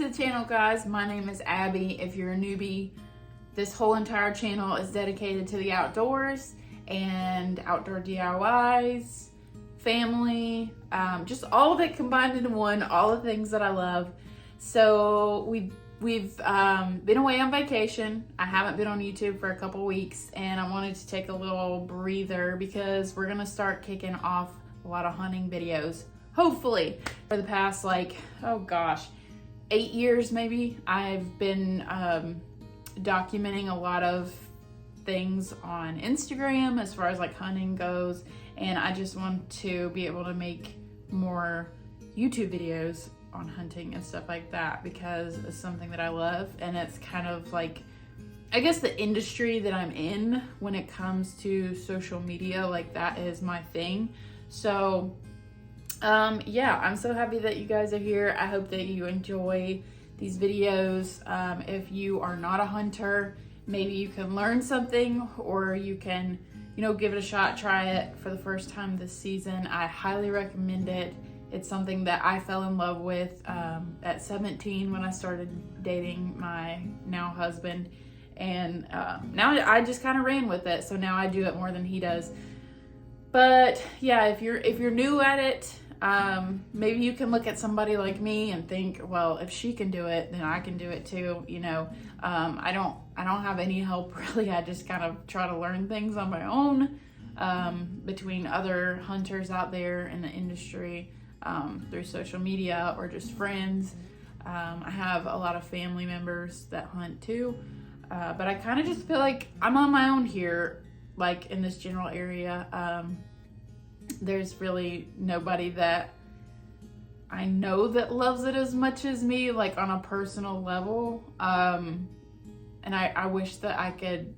to the channel, guys. My name is Abby. If you're a newbie, this whole entire channel is dedicated to the outdoors and outdoor DIYs, family, just all of it combined into one, all the things that I love. So we've been away on vacation. I haven't been on YouTube for a couple weeks, and I wanted to take a little breather because we're gonna start kicking off a lot of hunting videos. Hopefully. For the past, like, oh gosh, 8 years maybe, I've been documenting a lot of things on Instagram as far as like hunting goes, and I just want to be able to make more YouTube videos on hunting and stuff like that because it's something that I love, and it's kind of like, I guess, the industry that I'm in when it comes to social media. Like, that is my thing. So yeah, I'm so happy that you guys are here. I hope that you enjoy these videos. If you are not a hunter, maybe you can learn something, or you can, you know, give it a shot, try it for the first time this season. I highly recommend it. It's something that I fell in love with at 17 when I started dating my now husband, and now I just kind of ran with it. So now I do it more than he does. But yeah, if you're new at it, maybe you can look at somebody like me and think, well, if she can do it, then I can do it too. You know, I don't have any help really. I just kind of try to learn things on my own between other hunters out there in the industry, through social media or just friends. I have a lot of family members that hunt too, but I kind of just feel like I'm on my own here, like in this general area. There's really nobody that I know that loves it as much as me, like on a personal level. And I wish that I could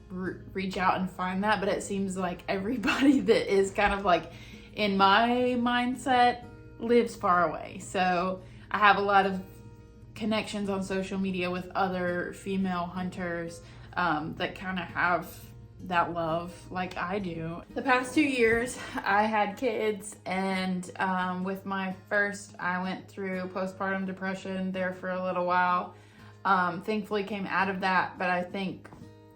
reach out and find that, but it seems like everybody that is kind of like in my mindset lives far away. So I have a lot of connections on social media with other female hunters that kind of have that love like I do. The past 2 years I had kids, and with my first, I went through postpartum depression there for a little while. Thankfully came out of that, but I think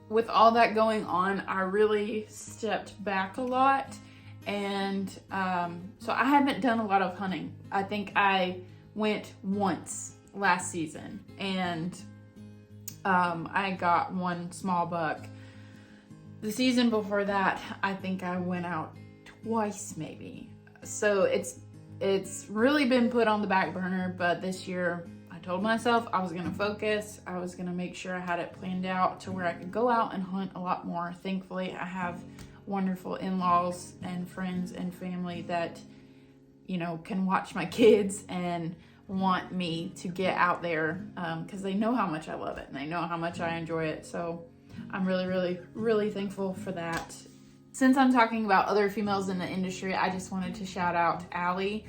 with all that going on, I really stepped back a lot, and so I haven't done a lot of hunting. I think I went once last season, and I got one small buck. The season before that, I think I went out twice maybe. So it's really been put on the back burner, but this year I told myself I was gonna focus. I was gonna make sure I had it planned out to where I could go out and hunt a lot more. Thankfully, I have wonderful in-laws and friends and family that, you know, can watch my kids and want me to get out there because they know how much I love it and they know how much I enjoy it. So I'm really thankful for that. Since I'm talking about other females in the industry, I just wanted to shout out Allie.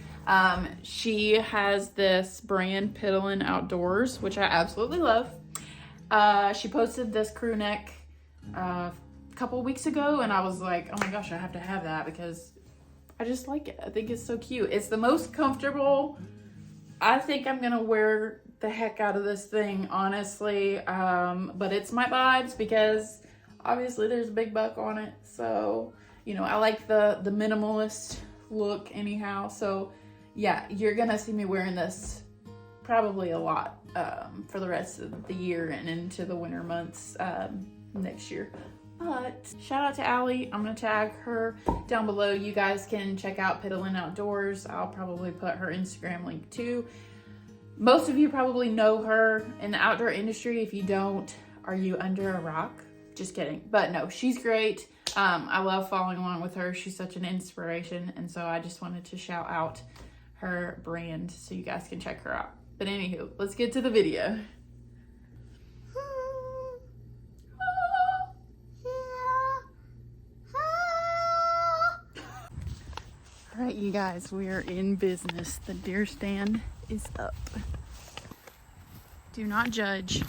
She has this brand, Piddlin Outdoors, which I absolutely love. She posted this crew neck a couple weeks ago, and I was like, oh my gosh, I have to have that because I just like it. I think it's so cute. It's the most comfortable. I think I'm gonna wear the heck out of this thing, honestly, but it's my vibes because obviously there's a big buck on it. So, you know, I like the minimalist look anyhow. So yeah, you're gonna see me wearing this probably a lot for the rest of the year and into the winter months next year. But shout out to Allie. I'm gonna tag her down below. You guys can check out Piddlin Outdoors. I'll probably put her Instagram link too. Most of you probably know her in the outdoor industry. If you don't, are you under a rock? Just kidding. But no, she's great. I love following along with her. She's such an inspiration. And so I just wanted to shout out her brand so you guys can check her out. But anywho, let's get to the video. All right, you guys, we are in business. The deer stand is up. Do not judge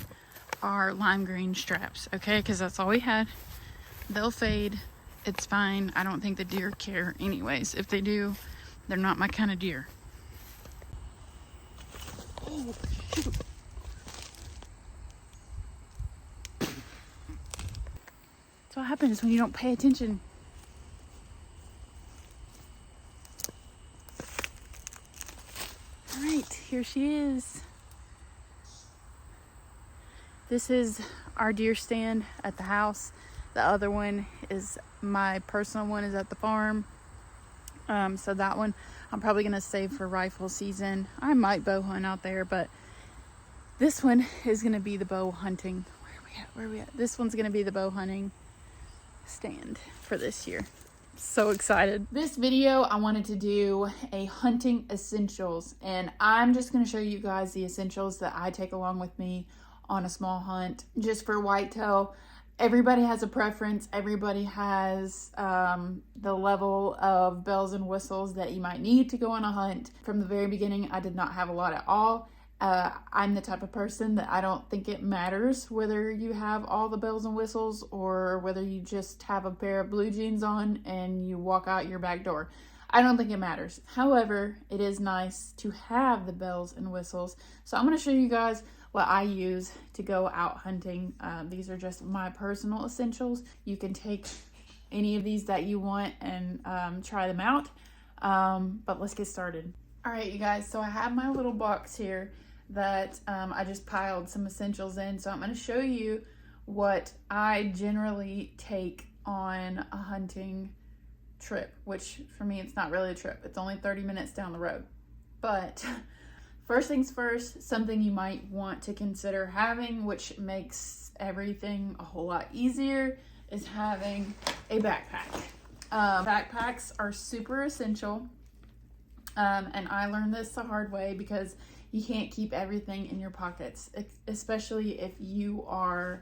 our lime green straps, okay? Because that's all we had. They'll fade. It's fine. I don't think the deer care anyways. If they do, they're not my kind of deer. Oh, shoot. what happens when you don't pay attention. All right, here she is. This is our deer stand at the house. The other one is my personal one, is at the farm. So that one I'm probably gonna save for rifle season. I might bow hunt out there, but this one is gonna be the bow hunting. Where are we at? This one's gonna be the bow hunting stand for this year. So excited. This video, I wanted to do a hunting essentials, and I'm just gonna show you guys the essentials that I take along with me on a small hunt. Just for whitetail, everybody has a preference. Everybody has the level of bells and whistles that you might need to go on a hunt. From the very beginning, I did not have a lot at all. I'm the type of person that I don't think it matters whether you have all the bells and whistles or whether you just have a pair of blue jeans on and you walk out your back door. I don't think it matters. However, it is nice to have the bells and whistles. So I'm going to show you guys what I use to go out hunting. These are just my personal essentials. You can take any of these that you want and try them out. But let's get started. All right, you guys, so I have my little box here that I just piled some essentials in. So I'm going to show you what I generally take on a hunting trip, which for me, it's not really a trip. It's only 30 minutes down the road. But first things first, something you might want to consider having, which makes everything a whole lot easier, is having a backpack. Backpacks are super essential. And I learned this the hard way because you can't keep everything in your pockets, especially if you are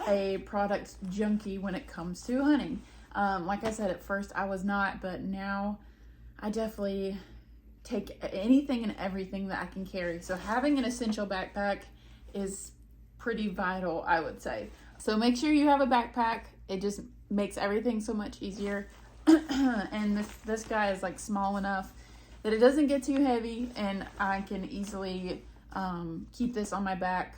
a product junkie when it comes to hunting. Like I said, at first I was not, but now I definitely take anything and everything that I can carry. So having an essential backpack is pretty vital, I would say. So make sure you have a backpack. It just makes everything so much easier. And this guy is like small enough that it doesn't get too heavy, and I can easily keep this on my back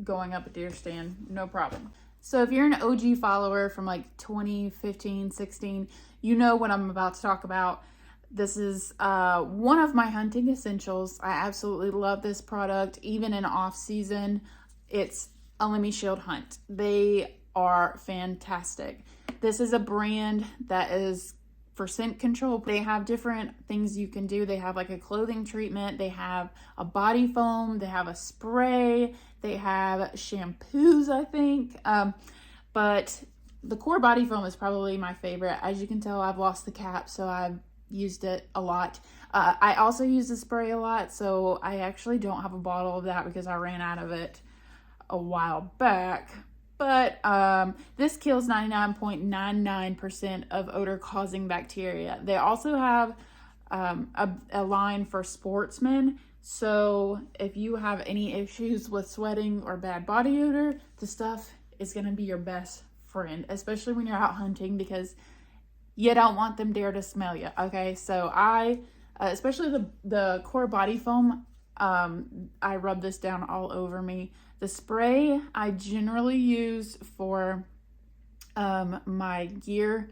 going up a deer stand, no problem. So if you're an OG follower from like 2015, 16, you know what I'm about to talk about. This is one of my hunting essentials. I absolutely love this product, even in off season. It's ElimiShield Hunt. They are fantastic. This is a brand that is for scent control. They have different things you can do. They have like a clothing treatment. They have a body foam. They have a spray. They have shampoos, I think. But the core body foam is probably my favorite. As you can tell, I've lost the cap, so I've used it a lot. I also use the spray a lot, so I actually don't have a bottle of that because I ran out of it a while back. But this kills 99.99% of odor-causing bacteria. They also have a line for sportsmen. So if you have any issues with sweating or bad body odor, the stuff is going to be your best friend, especially when you're out hunting, because you don't want them there to smell you. Okay, so I, especially the core body foam, I rub this down all over me. The spray I generally use for my gear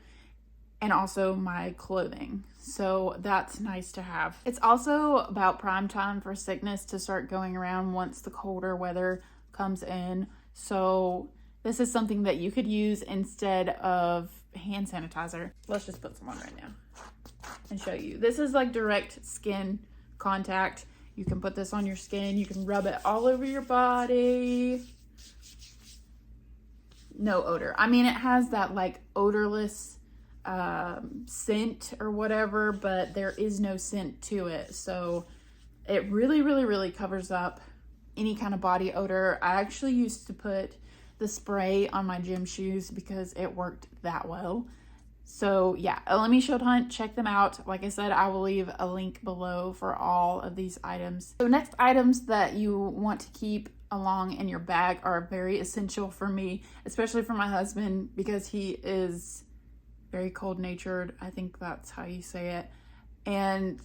and also my clothing. So that's nice to have. It's also about prime time for sickness to start going around once the colder weather comes in. So this is something that you could use instead of hand sanitizer. Let's just put some on right now and show you. This is like direct skin contact. You can put this on your skin. You can rub it all over your body. No odor. I mean, it has that like odorless scent or whatever, but there is no scent to it. So it really, really, really covers up any kind of body odor. I actually used to put the spray on my gym shoes because it worked that well. So yeah, ElimiShield Hunt, check them out. Like I said, I will leave a link below for all of these items. So next items that you want to keep along in your bag are very essential for me, especially for my husband, because he is very cold-natured. I think that's how you say it. And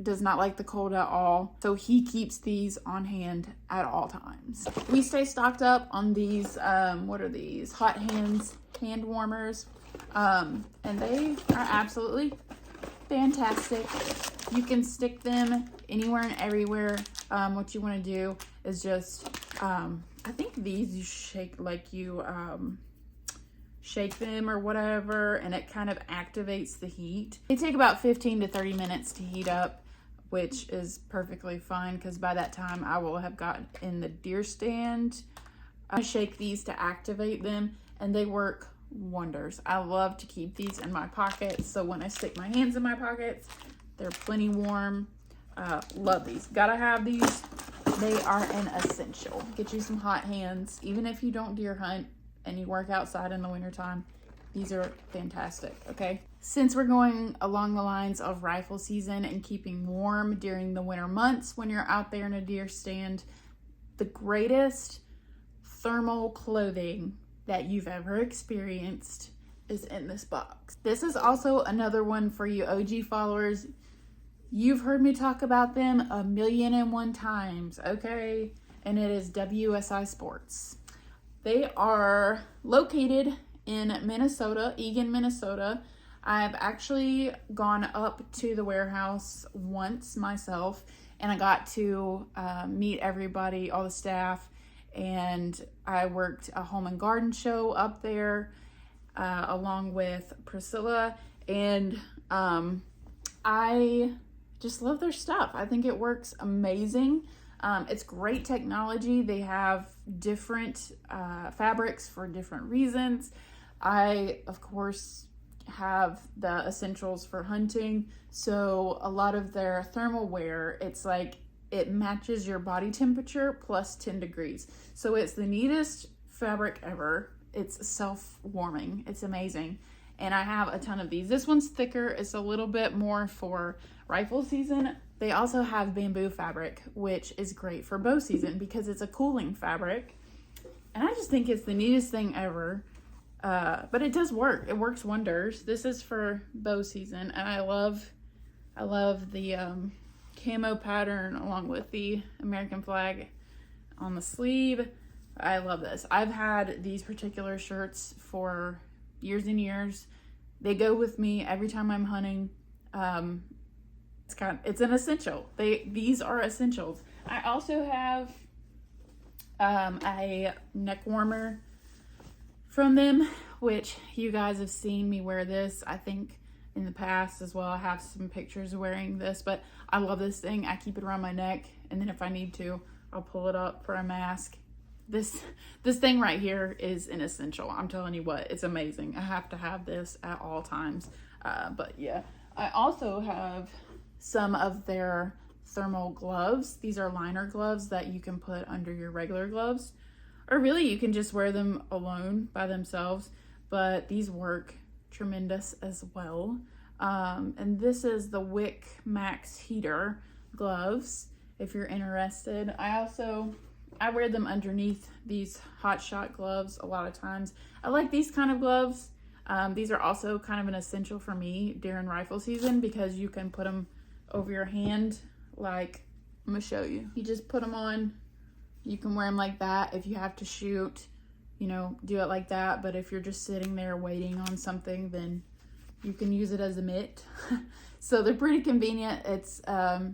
does not like the cold at all, so he keeps these on hand at all times. We stay stocked up on these, what are these? Hot Hands hand warmers, and they are absolutely fantastic. You can stick them anywhere and everywhere. What you want to do is just, I think these you shake, like you shake them or whatever, and it kind of activates the heat. They take about 15 to 30 minutes to heat up, which is perfectly fine because by that time I will have gotten in the deer stand. I shake these to activate them, and they work wonders. I love to keep these in my pockets, so when I stick my hands in my pockets, they're plenty warm. Love these. Gotta have these. They are an essential. Get you some hot hands. Even if you don't deer hunt and you work outside in the wintertime, these are fantastic, okay? Since we're going along the lines of rifle season and keeping warm during the winter months when you're out there in a deer stand, the greatest thermal clothing that you've ever experienced is in this box. This is also another one for you OG followers. You've heard me talk about them 1,000,001 times, okay? And it is WSI Sports. They are located in Minnesota, Eagan, Minnesota. I've actually gone up to the warehouse once myself, and I got to meet everybody, all the staff, and I worked a home and garden show up there along with Priscilla, and I just love their stuff. I think it works amazing. It's great technology. They have different fabrics for different reasons. I, of course, have the essentials for hunting, so a lot of their thermal wear, it's like it matches your body temperature plus 10 degrees. So it's the neatest fabric ever. It's self-warming. It's amazing. And I have a ton of these. This one's thicker. It's a little bit more for rifle season. They also have bamboo fabric, which is great for bow season because it's a cooling fabric. And I just think it's the neatest thing ever. But it does work. It works wonders. This is for bow season, and I love the camo pattern along with the American flag on the sleeve. I love this. I've had these particular shirts for years and years. They go with me every time I'm hunting. It's an essential. These are essentials. I also have a neck warmer from them, which you guys have seen me wear this, I think, in the past as well. I have some pictures of wearing this, but I love this thing. I keep it around my neck, and then if I need to, I'll pull it up for a mask. This thing right here is an essential. I'm telling you what, it's amazing. I have to have this at all times. But yeah, I also have some of their thermal gloves. These are liner gloves that you can put under your regular gloves, or really you can just wear them alone by themselves, but these work tremendous as well. And this is the Wick Max Heater gloves, if you're interested. I wear them underneath these Hot Shot gloves a lot of times. I like these kind of gloves. These are also kind of an essential for me during rifle season because you can put them over your hand. Like, I'm gonna show you. You just put them on. You can wear them like that. If you have to shoot, you know, do it like that. But if you're just sitting there waiting on something, then you can use it as a mitt. So they're pretty convenient. It's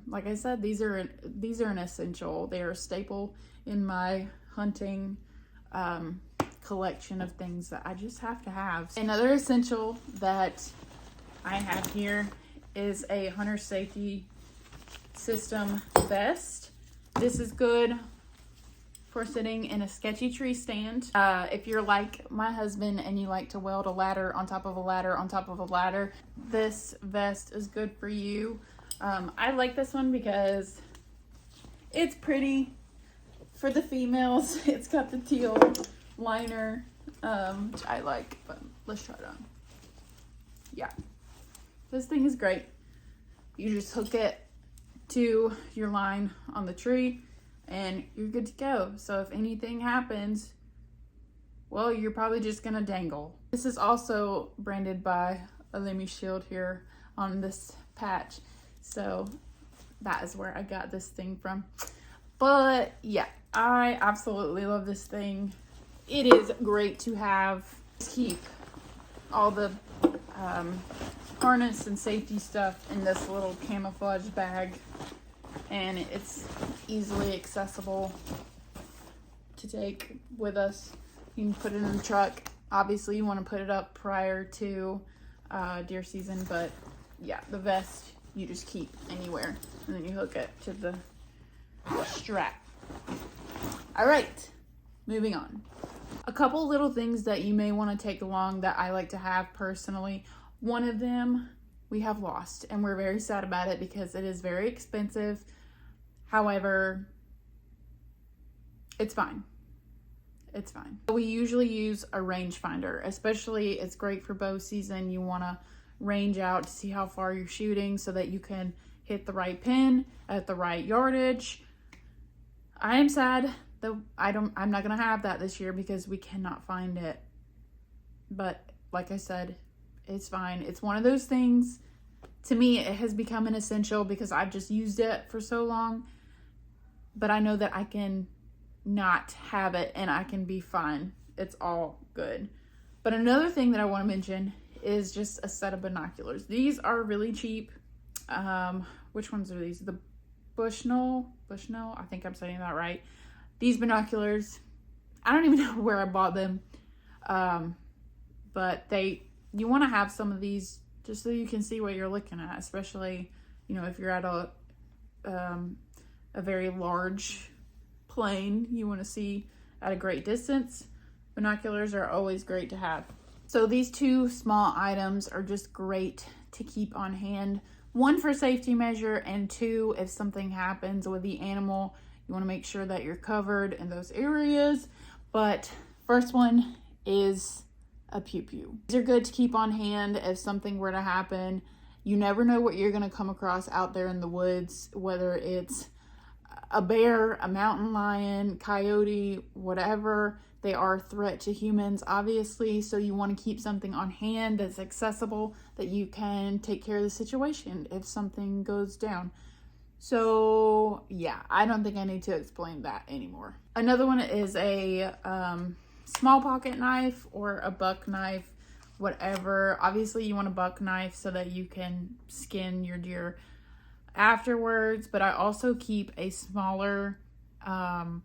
like I said, these are an essential. They are a staple in my hunting collection of things that I just have to have. Another essential that I have here is a hunter safety system vest. This is good for sitting in a sketchy tree stand. If you're like my husband and you like to weld a ladder on top of a ladder on top of a ladder, this vest is good for you. I like this one because it's pretty for the females. It's got the teal liner, which I like, but let's try it on. Yeah, this thing is great. You just hook it to your line on the tree and you're good to go. So if anything happens, well, you're probably just gonna dangle. This is also branded by ElimiShield here on this patch. So that is where I got this thing from. But yeah, I absolutely love this thing. It is great to have. Keep all the harness and safety stuff in this little camouflage bag, and it's easily accessible to take with us. You can put it in the truck. Obviously, you want to put it up prior to deer season, but yeah, the vest you just keep anywhere, and then you hook it to the strap. All right, moving on. A couple little things that you may want to take along that I like to have personally. One of them we have lost, and we're very sad about it because it is very expensive. However, it's fine. It's fine. We usually use a rangefinder, especially it's great for bow season. You want to range out to see how far you're shooting so that you can hit the right pin at the right yardage. I am sad that I'm not gonna have that this year because we cannot find it. But like I said, it's fine. It's one of those things, to me, it has become an essential because I've just used it for so long. But I know that I can not have it and I can be fine. It's all good. But another thing that I want to mention is just a set of binoculars. These are really cheap. Which ones are these? The Bushnell, I think I'm saying that right. These binoculars, I don't even know where I bought them. But you want to have some of these just so you can see what you're looking at, especially, you know, if you're at a very large plane, you want to see at a great distance. Binoculars are always great to have. So these two small items are just great to keep on hand. One, for safety measure, and two, if something happens with the animal, you want to make sure that you're covered in those areas. But first one is a pew-pew. These are good to keep on hand if something were to happen. You never know what you're going to come across out there in the woods, whether it's a bear, a mountain lion, coyote, whatever. They are a threat to humans, obviously, so you want to keep something on hand that's accessible, that you can take care of the situation if something goes down. So yeah, I don't think I need to explain that anymore. Another one is a small pocket knife or a buck knife, whatever. Obviously you want a buck knife so that you can skin your deer afterwards, but I also keep a smaller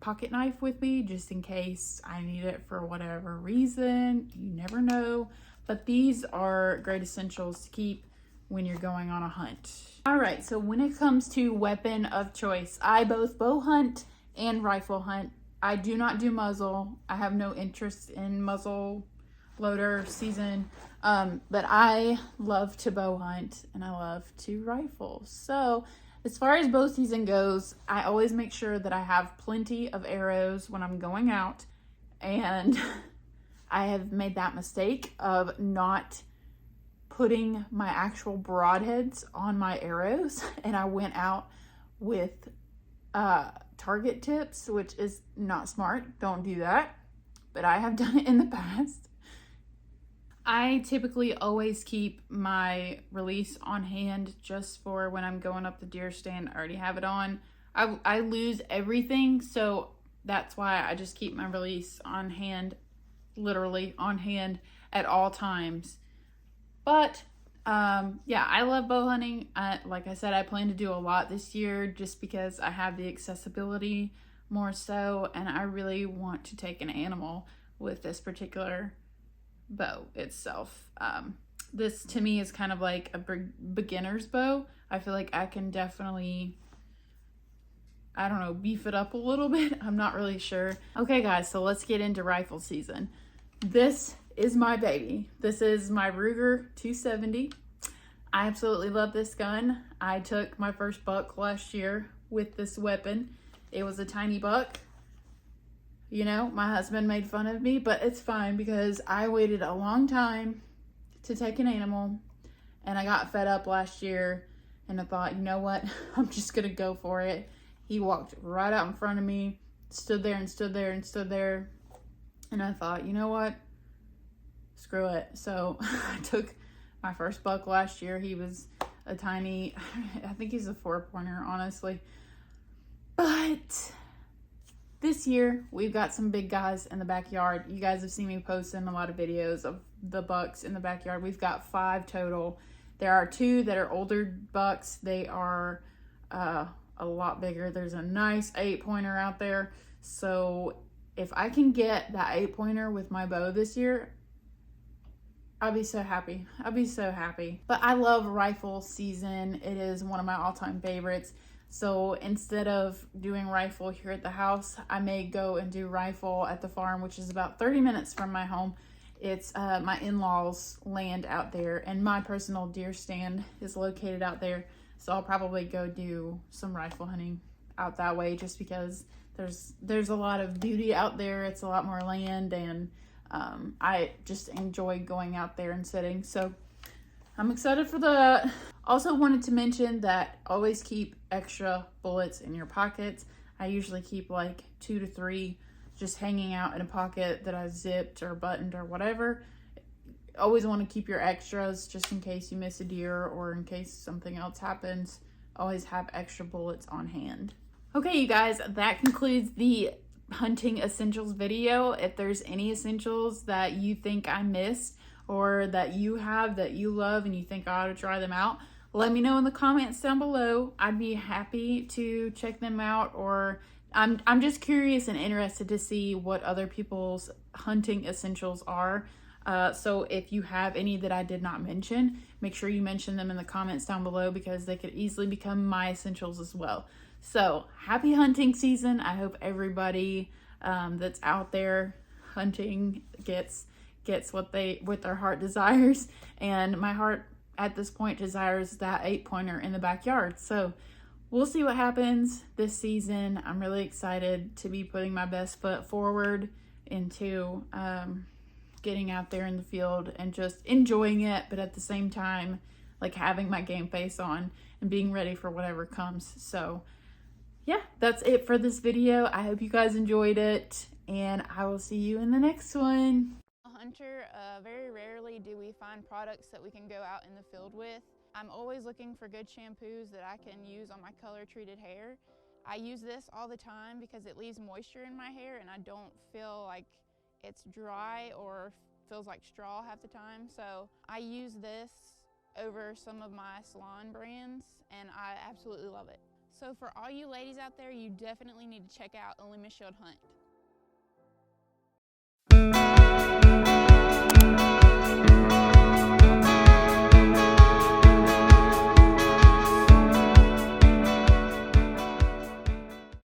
pocket knife with me just in case I need it for whatever reason. You never know, but these are great essentials to keep when you're going on a hunt. All right, so when it comes to weapon of choice, I both bow hunt and rifle hunt. I do not do muzzle. I have no interest in muzzle loader season, but I love to bow hunt and I love to rifle. So as far as bow season goes, I always make sure that I have plenty of arrows when I'm going out, and I have made that mistake of not putting my actual broadheads on my arrows, and I went out with target tips, which is not smart. Don't do that, but I have done it in the past. I typically always keep my release on hand just for when I'm going up the deer stand. I already have it on. I lose everything, so that's why I just keep my release on hand, literally on hand at all times. But yeah, I love bow hunting. Like I said, I plan to do a lot this year just because I have the accessibility more so, and I really want to take an animal with this particular bow itself. This to me is kind of like a beginner's bow. I feel like I can definitely, I don't know, beef it up a little bit. I'm not really sure. Okay guys, so let's get into rifle season. This is my baby. This is my Ruger 270. I absolutely love this gun. I took my first buck last year with this weapon. It was a tiny buck. You know, my husband made fun of me, but it's fine because I waited a long time to take an animal, and I got fed up last year, and I thought, you know what, I'm just gonna go for it. He walked right out in front of me, stood there and stood there and stood there, and I thought, you know what, screw it. So I took my first buck last year. He was a tiny, I think he's a 4-pointer, honestly. But this year, we've got some big guys in the backyard. You guys have seen me posting a lot of videos of the bucks in the backyard. We've got 5 total. There are 2 that are older bucks. They are a lot bigger. There's a nice 8-pointer out there. So if I can get that 8-pointer with my bow this year, I'll be so happy. I'll be so happy. But I love rifle season. It is one of my all-time favorites. So instead of doing rifle here at the house, I may go and do rifle at the farm, which is about 30 minutes from my home. It's my in-laws' land out there, and my personal deer stand is located out there. So I'll probably go do some rifle hunting out that way, just because there's a lot of beauty out there. It's a lot more land, and I just enjoy going out there and sitting. So I'm excited for that. Also wanted to mention that always keep extra bullets in your pockets. I usually keep like 2 to 3 just hanging out in a pocket that I zipped or buttoned or whatever. Always want to keep your extras just in case you miss a deer or in case something else happens. Always have extra bullets on hand. Okay, you guys, that concludes the hunting essentials video. If there's any essentials that you think I missed or that you have that you love and you think I ought to try them out, let me know in the comments down below. I'd be happy to check them out, or I'm just curious and interested to see what other people's hunting essentials are. So if you have any that I did not mention, make sure you mention them in the comments down below, because they could easily become my essentials as well. So happy hunting season. I hope everybody that's out there hunting gets what their heart desires, and my heart at this point desires that 8-pointer in the backyard. So we'll see what happens this season. I'm really excited to be putting my best foot forward into getting out there in the field and just enjoying it, but at the same time, like having my game face on and being ready for whatever comes. So yeah, that's it for this video. I hope you guys enjoyed it, and I will see you in the next one. Hunter, very rarely do we find products that we can go out in the field with. I'm always looking for good shampoos that I can use on my color treated hair. I use this all the time because it leaves moisture in my hair and I don't feel like it's dry or feels like straw half the time. So I use this over some of my salon brands and I absolutely love it. So for all you ladies out there, you definitely need to check out ElimiShield Hunt.